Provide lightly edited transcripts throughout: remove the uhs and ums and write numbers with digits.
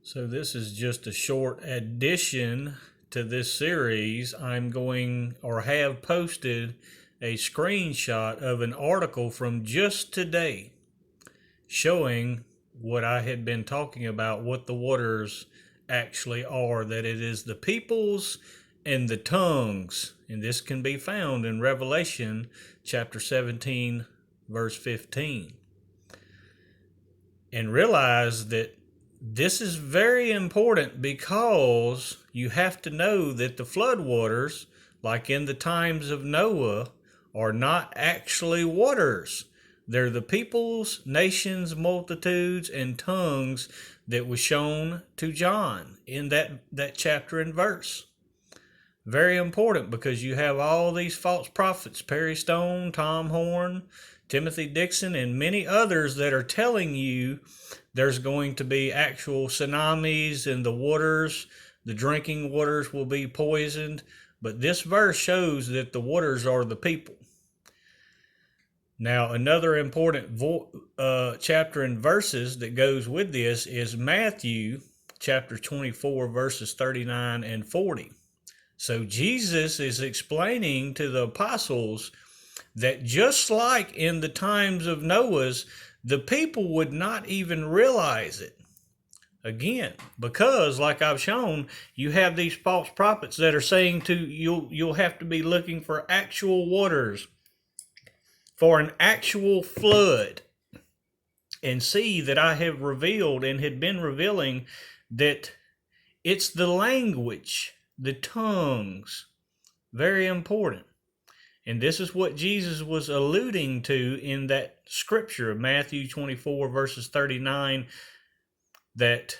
So this is just a short addition to this series. I'm going or have posted a screenshot of an article from just today showing what I had been talking about, what the waters actually are, that it is the peoples and the tongues. And this can be found in Revelation chapter 17, verse 15. And realize that this is very important because you have to know that the floodwaters, like in the times of Noah, are not actually waters. They're the peoples, nations, multitudes, and tongues that was shown to John in that chapter and verse. Very important because you have all these false prophets, Perry Stone, Tom Horn, Timothy Dixon, and many others that are telling you there's going to be actual tsunamis in the waters, the drinking waters will be poisoned. But this verse shows that the waters are the people. Now, another important chapter and verses that goes with this is Matthew chapter 24, verses 39 and 40. So Jesus is explaining to the apostles that just like in the times of Noah's, the people would not even realize it. Again, because like I've shown, you have these false prophets that are saying to you'll have to be looking for actual waters, for an actual flood, and see that I have revealed and had been revealing that it's the language, the tongues, very important. And this is what Jesus was alluding to in that scripture of Matthew 24, verses 39, that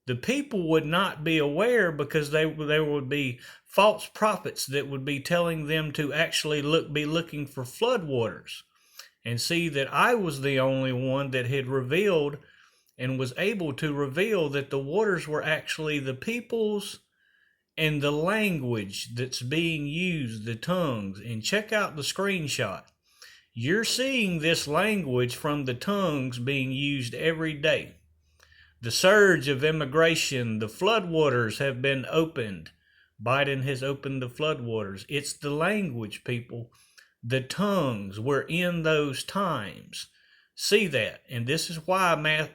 the people would not be aware because there would be false prophets that would be telling them to actually be looking for floodwaters, and see that I was the only one that had revealed and was able to reveal that the waters were actually the peoples and the language that's being used, the tongues. And check out the screenshot. You're seeing this language from the tongues being used every day. The surge of immigration, the floodwaters have been opened. Biden has opened the floodwaters. It's the language, people. The tongues. We're in those times. See that. And this is why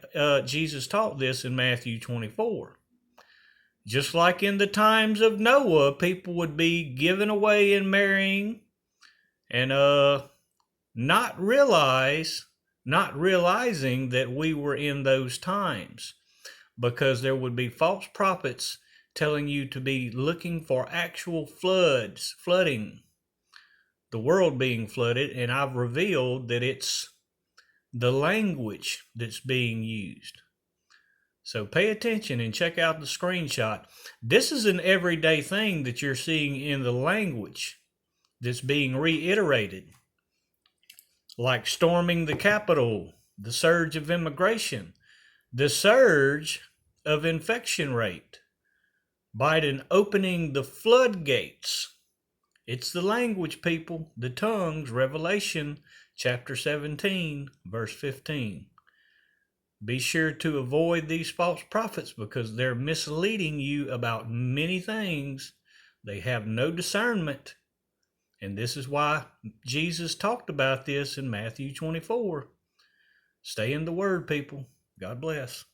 Jesus taught this in Matthew 24. Just like in the times of Noah, people would be giving away and marrying and not realizing that we were in those times, because there would be false prophets telling you to be looking for actual flooding, the world being flooded, and I've revealed that it's the language that's being used. So pay attention and check out the screenshot. This is an everyday thing that you're seeing in the language that's being reiterated, like storming the Capitol, the surge of immigration, the surge of infection rate, Biden opening the floodgates. It's the language, people, the tongues, Revelation chapter 17, verse 15. Be sure to avoid these false prophets because they're misleading you about many things. They have no discernment. And this is why Jesus talked about this in Matthew 24. Stay in the Word, people. God bless.